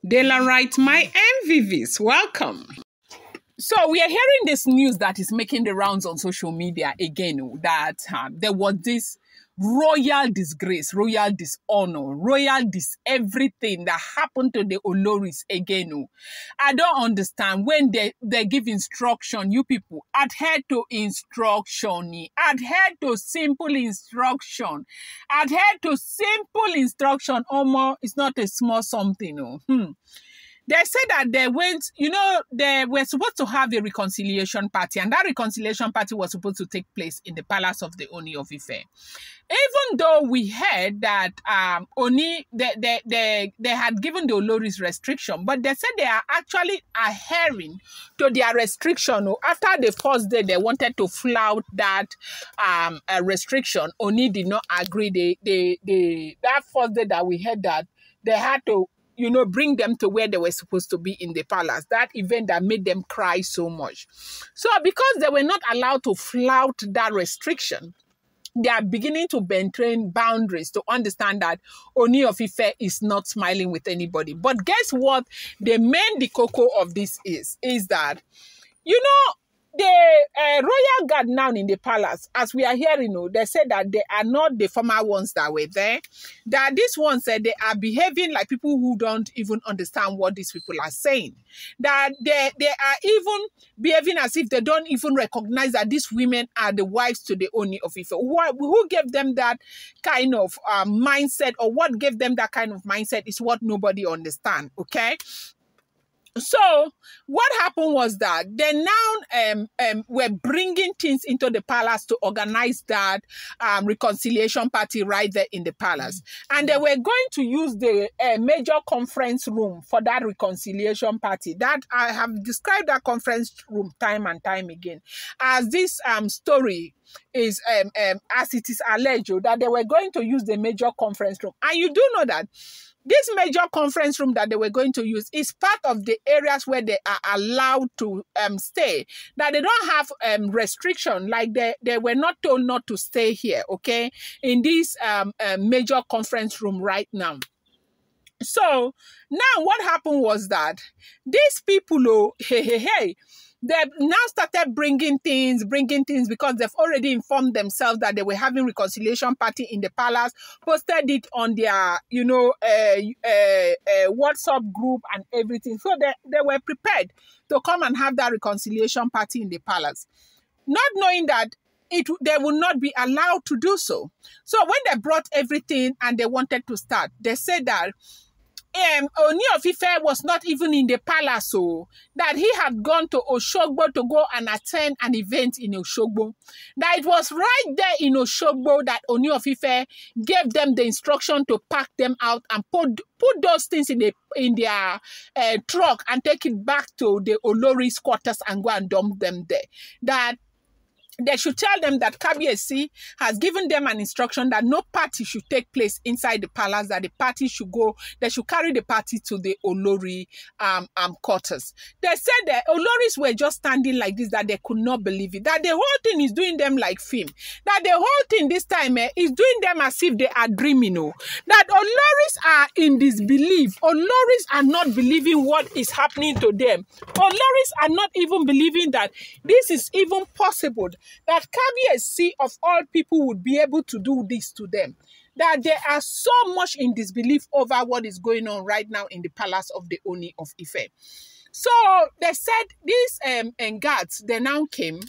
Dela writes, my MVVs, welcome. So we are hearing this news that is making the rounds on social media again, that there was this royal disgrace, royal dishonor, everything that happened to the Oloris again. I don't understand when they give instruction, you people adhere to instruction, adhere to simple instruction, adhere to simple instruction. Omo, it's not a small something. They said that they went, they were supposed to have a reconciliation party, and that reconciliation party was supposed to take place in the palace of the Ooni of Ife. Even though we heard that Ooni, they had given the Oloris restriction, but they said they are actually adhering to their restriction. After the first day, they wanted to flout that restriction. Ooni did not agree. That first day that we heard that, they had to bring them to where they were supposed to be in the palace. That event that made them cry so much. So because they were not allowed to flout that restriction, they are beginning to maintain boundaries to understand that Ooni of Ife is not smiling with anybody. But guess what? The cocoa of this is that, the royal guard now in the palace, as we are hearing, they said that they are not the former ones that were there. That these ones said they are behaving like people who don't even understand what these people are saying. That they are even behaving as if they don't even recognize that these women are the wives to the Ooni of Ife. Who gave them that kind of mindset, or what gave them that kind of mindset is what nobody understands, okay? So what happened was that they now were bringing things into the palace to organize that reconciliation party right there in the palace. And they were going to use the major conference room for that reconciliation party. That I have described that conference room time and time again as this story is as it is alleged that they were going to use the major conference room. And you do know that this major conference room that they were going to use is part of the areas where they are allowed to stay. That they don't have restriction, like they were not told not to stay here, okay, in this major conference room right now. So now what happened was that these people, they now started bringing things because they've already informed themselves that they were having reconciliation party in the palace, posted it on their, WhatsApp group and everything. So they were prepared to come and have that reconciliation party in the palace, not knowing that they will not be allowed to do so. So when they brought everything and they wanted to start, they said that Ooni of Ife was not even in the palace, so that he had gone to Oshogbo to go and attend an event in Oshogbo. That it was right there in Oshogbo that Ooni of Ife gave them the instruction to pack them out and put those things in their truck and take it back to the Olori's quarters and go and dump them there. That they should tell them that Kabiyesi has given them an instruction that no party should take place inside the palace, that the party should go, they should carry the party to the Olori quarters. They said that Oloris were just standing like this, that they could not believe it, that the whole thing is doing them like film, that the whole thing this time is doing them as if they are dreaming, that Oloris are in disbelief. Oloris are not believing what is happening to them. Oloris are not even believing that this is even possible, that Kabiyesi of all people would be able to do this to them. That they are so much in disbelief over what is going on right now in the palace of the Ooni of Ife. So they said these guards, they now came,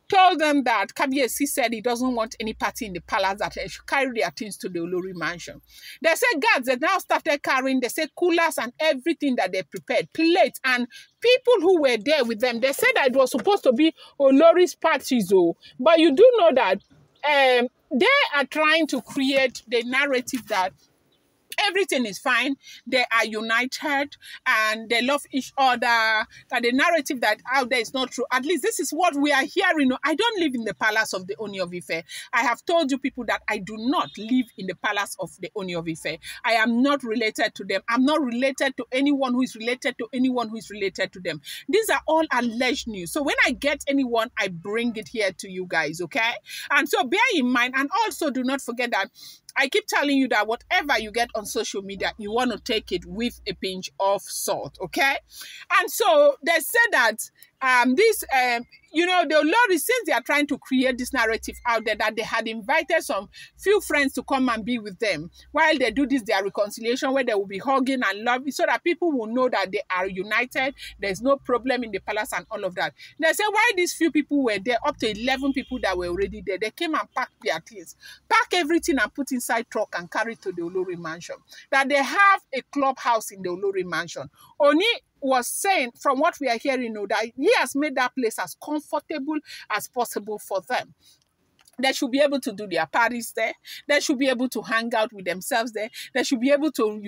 told them that Kabiyesi said he doesn't want any party in the palace, that they should carry their things to the Olori mansion. They said guards, they now started carrying, they said coolers and everything that they prepared, plates, and people who were there with them. They said that it was supposed to be Olori's parties, but you do know that they are trying to create the narrative that everything is fine, they are united, and they love each other, that the narrative that out there is not true. At least this is what we are hearing. I don't live in the palace of the Ooni of Ife. I have told you people that I do not live in the palace of the Ooni of Ife. I am not related to them. I'm not related to anyone who is related to anyone who is related to them. These are all alleged news. So when I get anyone, I bring it here to you guys, okay? And so bear in mind, and also do not forget that I keep telling you that whatever you get on social media, you want to take it with a pinch of salt, okay? And so they said that the Oloris, since they are trying to create this narrative out there that they had invited some few friends to come and be with them while they do this, their reconciliation, where they will be hugging and loving, so that people will know that they are united, there's no problem in the palace and all of that. They say why these few people were there, up to 11 people that were already there, they came and packed their things, pack everything and put inside truck and carry to the Olori mansion. That they have a clubhouse in the Olori mansion. Ooni was saying, from what we are hearing, that he has made that place as comfortable as possible for them. They should be able to do their parties there. They should be able to hang out with themselves there. They should be able to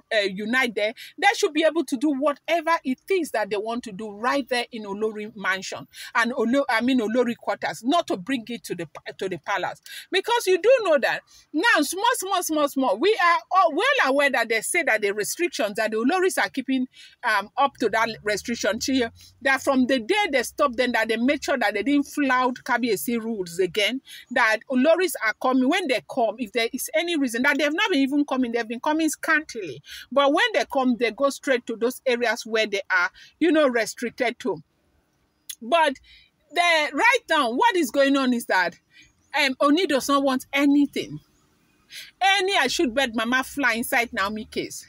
unite there. They should be able to do whatever it is that they want to do right there in Olori mansion and Olori quarters, not to bring it to the palace. Because you do know that now, small, we are all well aware that they say that the restrictions that the Oloris are keeping up to that restriction here, that from the day they stopped them, that they made sure that they didn't flout Kabiyesi rules again, that Oloris are coming. When they come, if there is any reason that they have not been even coming, they've been coming scantily. But when they come, they go straight to those areas where they are, restricted to. But right now, what is going on is that Ooni does not want anything. I should bet mama fly inside Naomi case.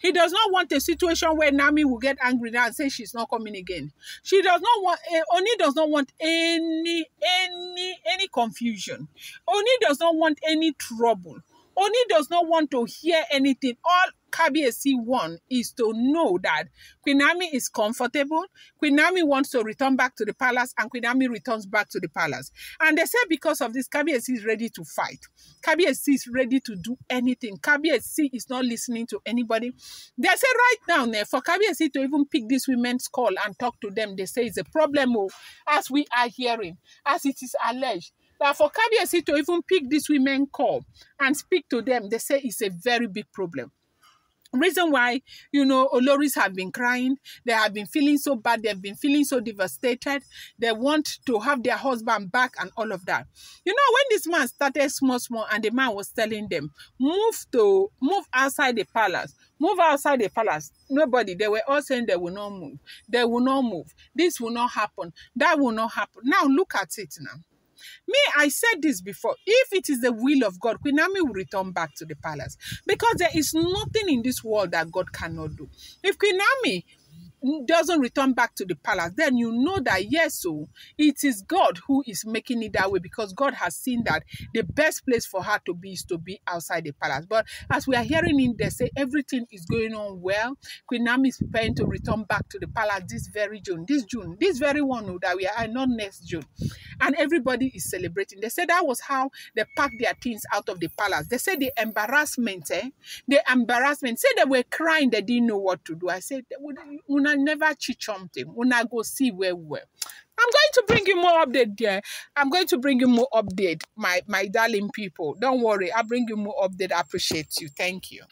He does not want a situation where Naomi will get angry now and say she's not coming again. She does not want, Ooni does not want any confusion. Ooni does not want any trouble. Ooni does not want to hear anything. All Kabiyesi wants is to know that Queen Naomi is comfortable. Queen Naomi wants to return back to the palace, and Queen Naomi returns back to the palace. And they say because of this, Kabiyesi is ready to fight. Kabiyesi is ready to do anything. Kabiyesi is not listening to anybody. They say right now, for Kabiyesi to even pick these women's call and talk to them, they say it's a problem, as we are hearing, as it is alleged. That for Kabiyesi to even pick these women call and speak to them, they say it's a very big problem. Reason why, Oloris have been crying, they have been feeling so bad, they've been feeling so devastated, they want to have their husband back and all of that. When this man started small, and the man was telling them, move outside the palace, move outside the palace. Nobody, they were all saying they will not move. They will not move. This will not happen. That will not happen. Now look at it now. I said this before. If it is the will of God, Queen Naomi will return back to the palace. Because there is nothing in this world that God cannot do. If Queen Naomi doesn't return back to the palace, then you know that yes, it is God who is making it that way, because God has seen that the best place for her to be is to be outside the palace. But as we are hearing in there, say everything is going on well. Queen Naomi is preparing to return back to the palace this very one that we are, not next June. And everybody is celebrating. They said that was how they packed their things out of the palace. They said the embarrassment, say they were crying, they didn't know what to do. I said, Una never cheat something. Una go see where we were. I'm going to bring you more update there. I'm going to bring you more update, my darling people. Don't worry, I'll bring you more update. I appreciate you. Thank you.